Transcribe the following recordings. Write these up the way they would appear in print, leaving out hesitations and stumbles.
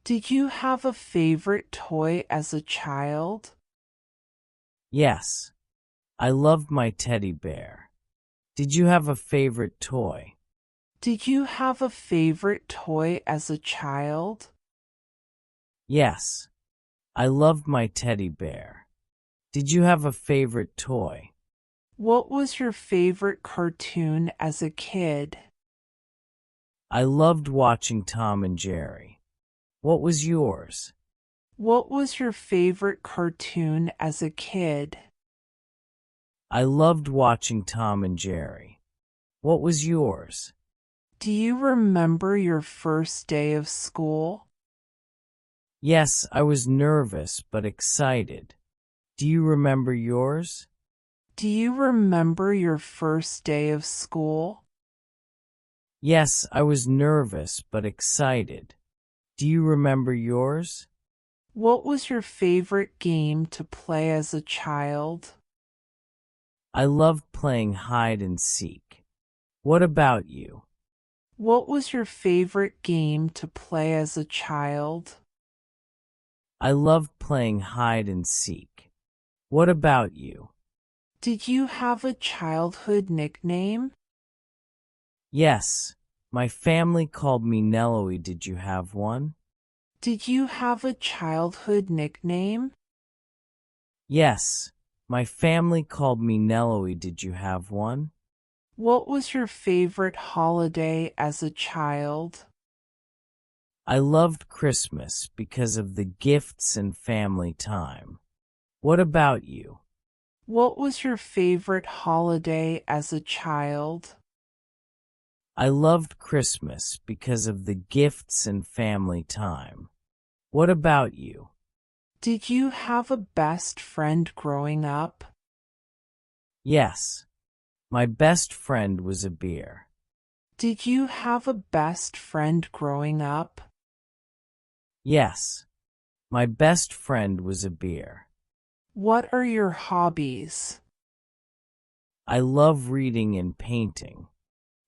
Did you have a favorite toy as a child? Yes, I loved my teddy bear. Did you have a favorite toy? Did you have a favorite toy as a child? Yes, I loved my teddy bear. Did you have a favorite toy? What was your favorite cartoon as a kid? I loved watching Tom and Jerry. What was yours? What was your favorite cartoon as a kid? I loved watching Tom and Jerry. What was yours? Do you remember your first day of school? Yes, I was nervous but excited. Do you remember yours? Do you remember your first day of school? Yes, I was nervous but excited. Do you remember yours? What was your favorite game to play as a child? I loved playing hide and seek. What about you? What was your favorite game to play as a child? I loved playing hide and seek. What about you? Did you have a childhood nickname? Yes, my family called me Nelloy. Did you have one? Did you have a childhood nickname? Yes, my family called me Nelloy. Did you have one? What was your favorite holiday as a child? I loved Christmas because of the gifts and family time. What about you? What was your favorite holiday as a child? I loved Christmas because of the gifts and family time. What about you? Did you have a best friend growing up? Yes, my best friend was a bear. Did you have a best friend growing up? Yes, my best friend was a bear. What are your hobbies? I love reading and painting.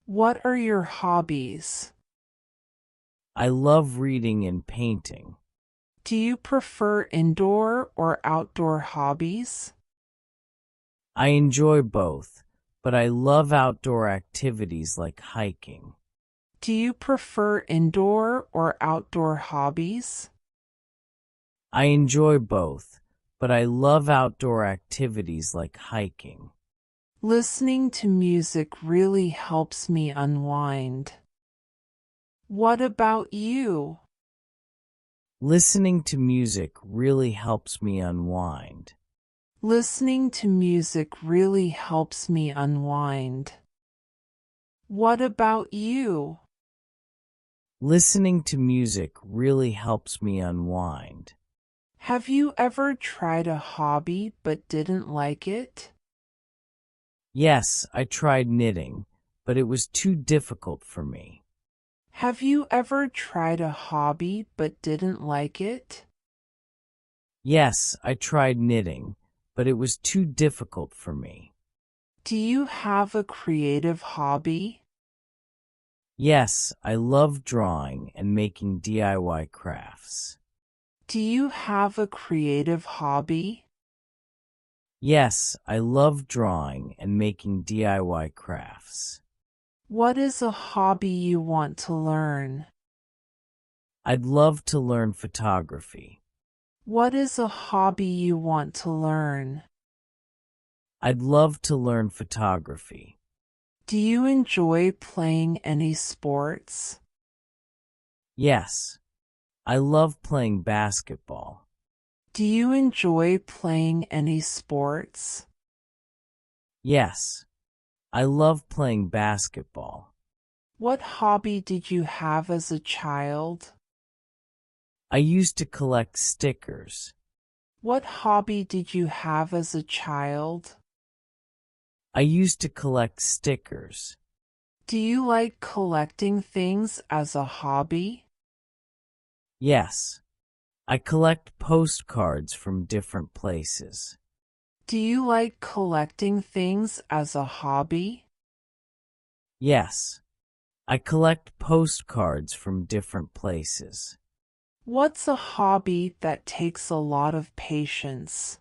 What are your hobbies? I love reading and painting. Do you prefer indoor or outdoor hobbies? I enjoy both, but I love outdoor activities like hiking. Do you prefer indoor or outdoor hobbies? I enjoy both, but I love outdoor activities like hiking. Listening to music really helps me unwind. What about you? Listening to music really helps me unwind. Listening to music really helps me unwind. What about you? Listening to music really helps me unwind. Have you ever tried a hobby but didn't like it? Yes, I tried knitting, but it was too difficult for me. Have you ever tried a hobby but didn't like it? Yes, I tried knitting, but it was too difficult for me. Do you have a creative hobby? Yes, I love drawing and making DIY crafts. Do you have a creative hobby? Yes, I love drawing and making DIY crafts. What is a hobby you want to learn? I'd love to learn photography. What is a hobby you want to learn? I'd love to learn photography. Do you enjoy playing any sports? Yes, I love playing basketball. Do you enjoy playing any sports? Yes, I love playing basketball. What hobby did you have as a child? I used to collect stickers. What hobby did you have as a child? I used to collect stickers. Do you like collecting things as a hobby? Yes, I collect postcards from different places. Do you like collecting things as a hobby? Yes, I collect postcards from different places. What's a hobby that takes a lot of patience?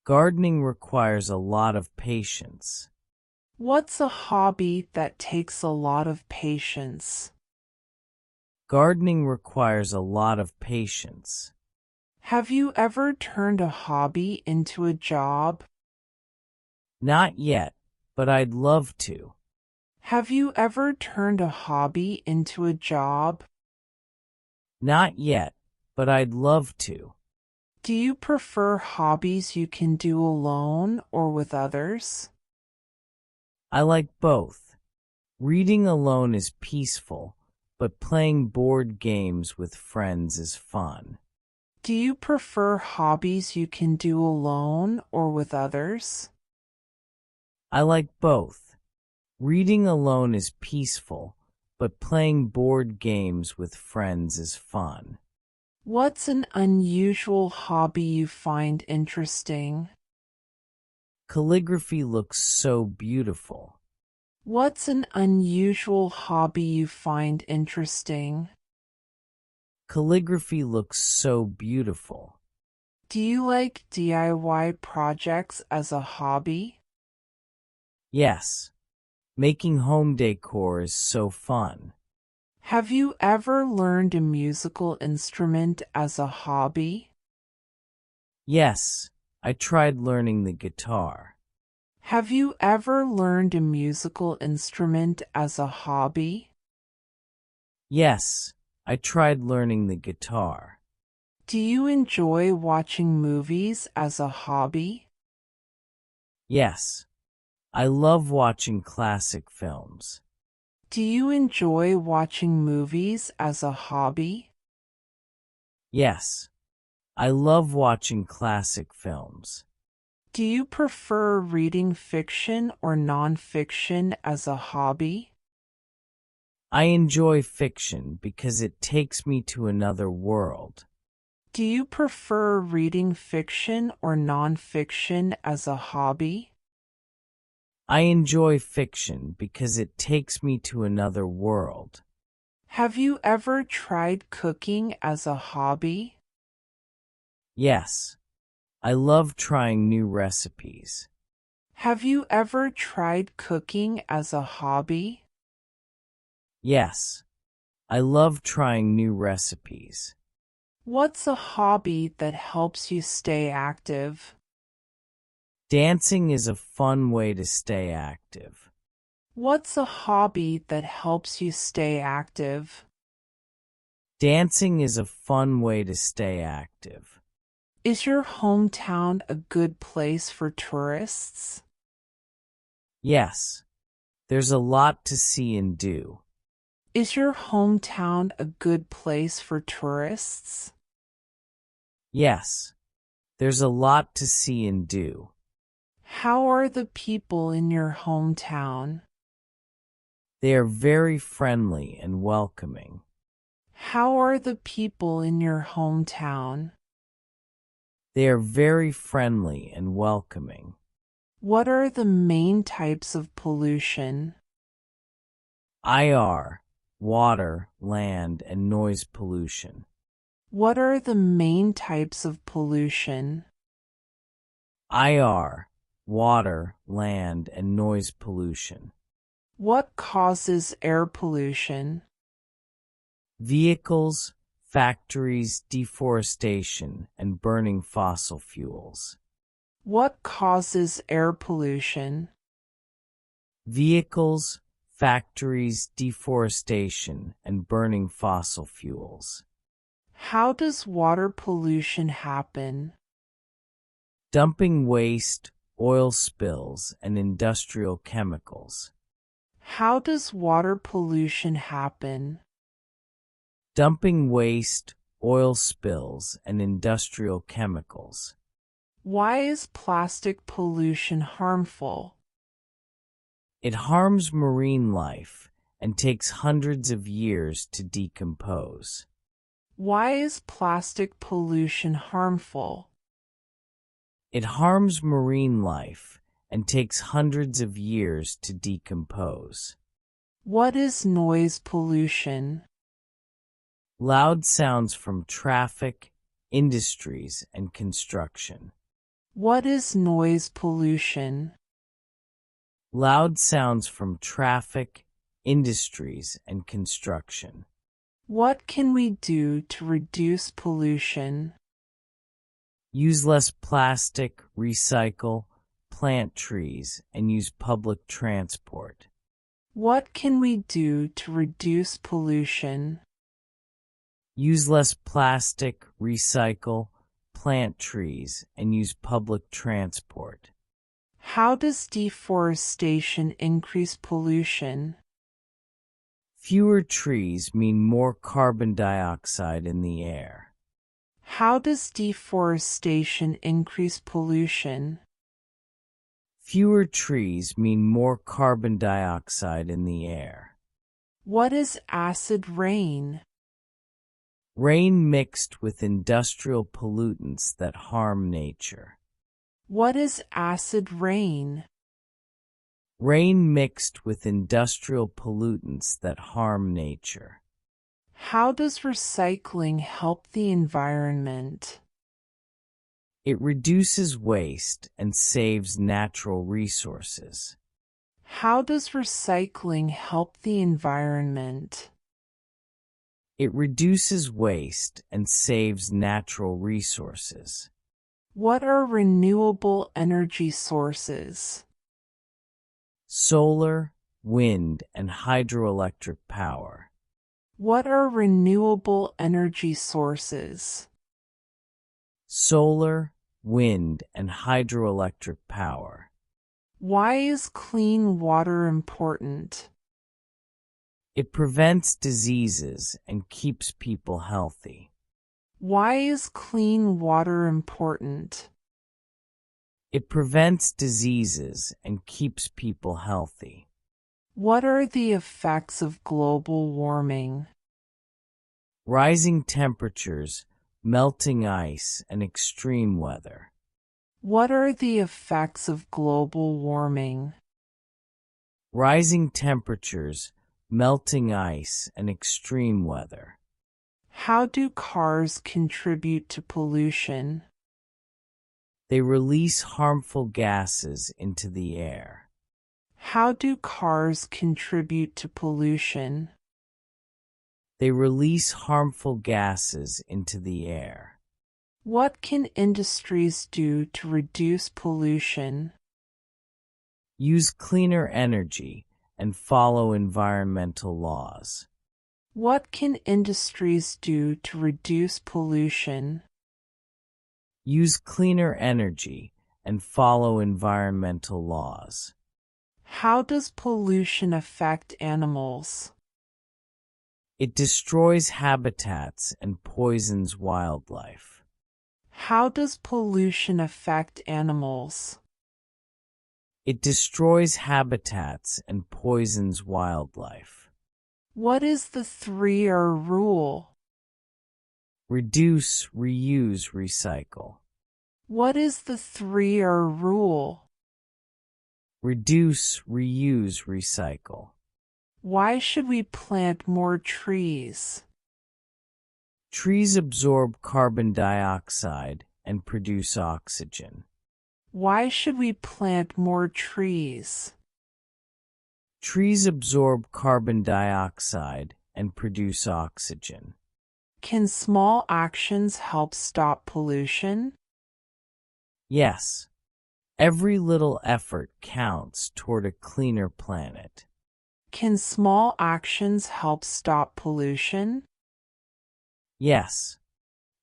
Gardening requires a lot of patience. What's a hobby that takes a lot of patience? Gardening requires a lot of patience. Have you ever turned a hobby into a job? Not yet, but I'd love to. Have you ever turned a hobby into a job? Not yet, but I'd love to. Do you prefer hobbies you can do alone or with others? I like both. Reading alone is peaceful, but playing board games with friends is fun. Do you prefer hobbies you can do alone or with others? I like both. Reading alone is peaceful, but playing board games with friends is fun. What's an unusual hobby you find interesting? Calligraphy looks so beautiful. What's an unusual hobby you find interesting? Calligraphy looks so beautiful. Do you like DIY projects as a hobby? Yes, making home decor is so fun. Have you ever learned a musical instrument as a hobby? Yes, I tried learning the guitar. Have you ever learned a musical instrument as a hobby? Yes, I tried learning the guitar. Do you enjoy watching movies as a hobby? Yes, I love watching classic films. Do you enjoy watching movies as a hobby? Yes, I love watching classic films. Do you prefer reading fiction or nonfiction as a hobby? I enjoy fiction because it takes me to another world. Do you prefer reading fiction or nonfiction as a hobby? I enjoy fiction because it takes me to another world. Have you ever tried cooking as a hobby? Yes, I love trying new recipes. Have you ever tried cooking as a hobby? Yes, I love trying new recipes. What's a hobby that helps you stay active? Dancing is a fun way to stay active. What's a hobby that helps you stay active? Dancing is a fun way to stay active. Is your hometown a good place for tourists? Yes, there's a lot to see and do. Is your hometown a good place for tourists? Yes, there's a lot to see and do. How are the people in your hometown? They are very friendly and welcoming. How are the people in your hometown? They are very friendly and welcoming. What are the main types of pollution? IR, water, land, and noise pollution. What are the main types of pollution? IR, water, land, and noise pollution. What causes air pollution? Vehicles, factories, deforestation, and burning fossil fuels. What causes air pollution? Vehicles, factories, deforestation, and burning fossil fuels. How does water pollution happen? Dumping waste, oil spills, and industrial chemicals. How does water pollution happen? Dumping waste, oil spills, and industrial chemicals. Why is plastic pollution harmful? It harms marine life and takes hundreds of years to decompose. Why is plastic pollution harmful? It harms marine life and takes hundreds of years to decompose. What is noise pollution? Loud sounds from traffic, industries, and construction. What is noise pollution? Loud sounds from traffic, industries, and construction. What can we do to reduce pollution? Use less plastic, recycle, plant trees, and use public transport. What can we do to reduce pollution? Use less plastic, recycle, plant trees, and use public transport. How does deforestation increase pollution? Fewer trees mean more carbon dioxide in the air. How does deforestation increase pollution? Fewer trees mean more carbon dioxide in the air. What is acid rain? Rain mixed with industrial pollutants that harm nature. What is acid rain? Rain mixed with industrial pollutants that harm nature. How does recycling help the environment? It reduces waste and saves natural resources. How does recycling help the environment? It reduces waste and saves natural resources. What are renewable energy sources? Solar, wind, and hydroelectric power. What are renewable energy sources? Solar, wind, and hydroelectric power. Why is clean water important? It prevents diseases and keeps people healthy. Why is clean water important? It prevents diseases and keeps people healthy. What are the effects of global warming? Rising temperatures, melting ice, and extreme weather. What are the effects of global warming? Rising temperatures, melting ice, and extreme weather. How do cars contribute to pollution? They release harmful gases into the air. How do cars contribute to pollution? They release harmful gases into the air. What can industries do to reduce pollution? Use cleaner energy and follow environmental laws. What can industries do to reduce pollution? Use cleaner energy and follow environmental laws. How does pollution affect animals? It destroys habitats and poisons wildlife. How does pollution affect animals? It destroys habitats and poisons wildlife. What is the 3R rule? Reduce, reuse, recycle. What is the 3R rule? Reduce, reuse, recycle. Why should we plant more trees? Trees absorb carbon dioxide and produce oxygen. Why should we plant more trees? Trees absorb carbon dioxide and produce oxygen. Can small actions help stop pollution? Yes. Every little effort counts toward a cleaner planet. Can small actions help stop pollution? Yes.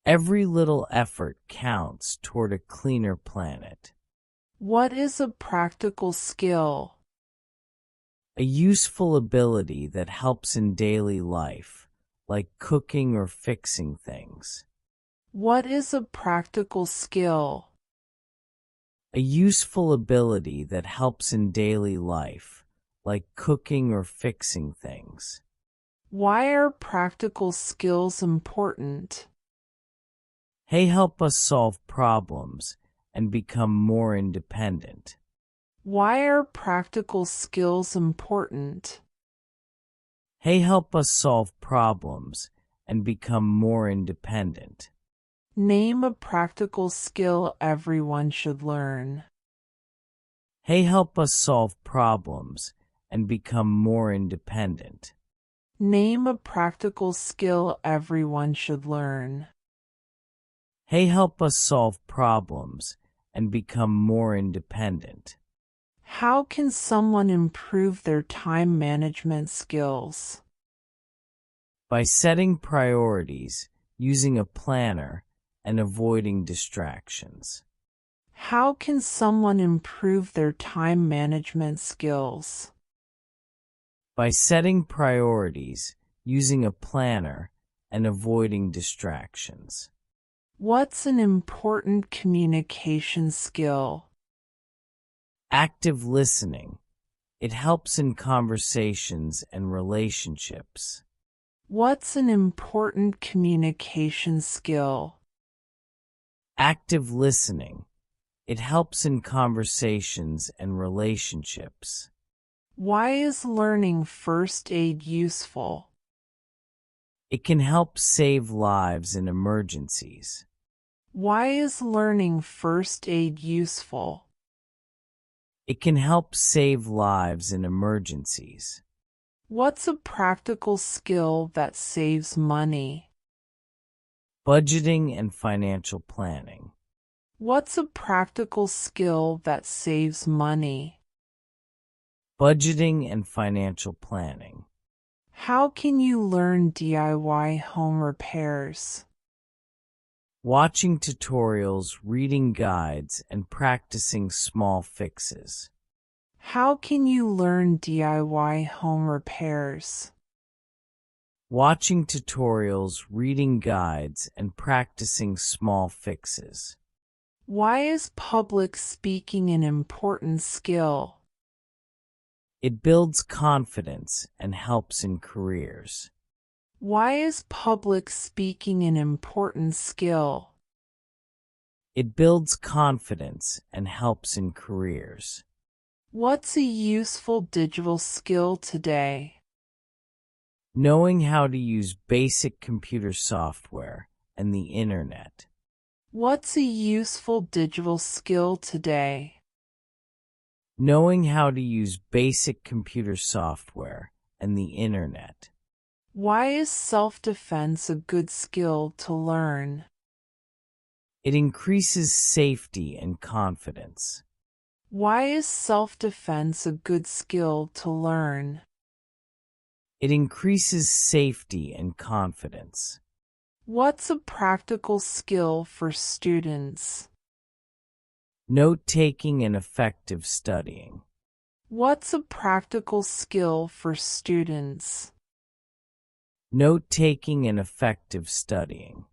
Every little effort counts toward a cleaner planet. What is a practical skill? A useful ability that helps in daily life, like cooking or fixing things. What is a practical skill? A useful ability that helps in daily life, like cooking or fixing things. Why are practical skills important? They help us solve problems and become more independent. Why are practical skills important? They help us solve problems and become more independent. Name a practical skill everyone should learn. Hey, help us solve problems and become more independent. Name a practical skill everyone should learn. Hey, help us solve problems and become more independent. How can someone improve their time management skills? By setting priorities, using a planner, and avoiding distractions. How can someone improve their time management skills? By setting priorities, using a planner, and avoiding distractions. What's an important communication skill? Active listening. It helps in conversations and relationships. What's an important communication skill? Active listening. It helps in conversations and relationships. Why is learning first aid useful? It can help save lives in emergencies. Why is learning first aid useful? It can help save lives in emergencies. What's a practical skill that saves money? Budgeting and financial planning. What's a practical skill that saves money? Budgeting and financial planning. How can you learn DIY home repairs? Watching tutorials, reading guides, and practicing small fixes. How can you learn DIY home repairs? Watching tutorials, reading guides, and practicing small fixes. Why is public speaking an important skill? It builds confidence and helps in careers. Why is public speaking an important skill? It builds confidence and helps in careers. What's a useful digital skill today? Knowing how to use basic computer software and the internet. What's a useful digital skill today? Knowing how to use basic computer software and the internet. Why is self-defense a good skill to learn? It increases safety and confidence. Why is self-defense a good skill to learn? It increases safety and confidence. What's a practical skill for students? Note-taking and effective studying. What's a practical skill for students? Note-taking and effective studying.